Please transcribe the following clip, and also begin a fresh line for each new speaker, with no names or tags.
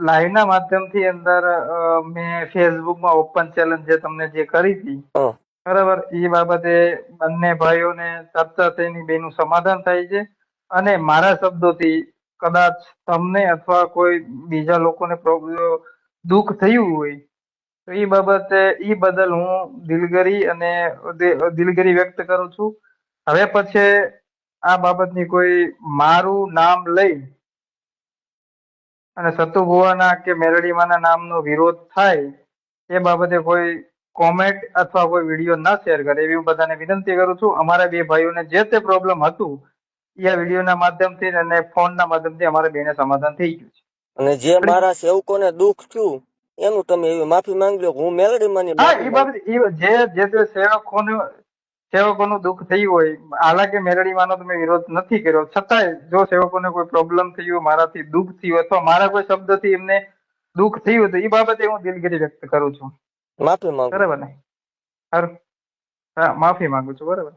Live ના માધ્યમથી અંદર મેં ફેસબુકમાં ઓપન ચેલેન્જ જે તમને જે કરી હતી
હં.
બરાબર, એ બાબતે બંને ભાઈઓને ચર્ચા થઈને બેનું સમાધાન થાય છે અને મારા શબ્દોથી કદાચ તમને અથવા કોઈ બીજા લોકોને દુઃખ થયું હોય તો એ બાબતે એ બદલ હું દિલગરી અને દિલગરી વ્યક્ત કરું છું. હવે પછી આ બાબતની કોઈ મારું નામ લઈ અને સતુ ભુવાના કે મેલડીમાના નામનો વિરોધ થાય એ બાબતે કોઈ કોમેન્ટ અથવા કોઈ વિડીયો ન શેર કરે એવી હું બધાને વિનંતી કરું છું. અમારા બે ભાઈઓને જે તે પ્રોબ્લેમ હતું એ આ વિડીયોના માધ્યમથી અને ફોનના માધ્યમથી અમારે બેને સમાધાન થઈ ગયું છે.
અને જે મારા સેવકોને દુઃખ થયું એનું તમે એવી માફી માંગી લો. હું મેલડીમાંની
હા,
માફી
એ
માંગુ.
બાબત જે તે સેવકોનું દુઃખ થયું હોય, હાલાકી મેલડીમાંનો તમે વિરોધ નથી કર્યો, છતાંય જો સેવકોને કોઈ પ્રોબ્લેમ થયું, મારાથી દુઃખ થયું અથવા મારા કોઈ શબ્દથી એમને દુઃખ થયું તો એ બાબતે હું દિલગીરી વ્યક્ત કરું છું.
માફી માંગુ.
બરાબર ને? સારું, હા, માફી માંગુ છું. બરાબર.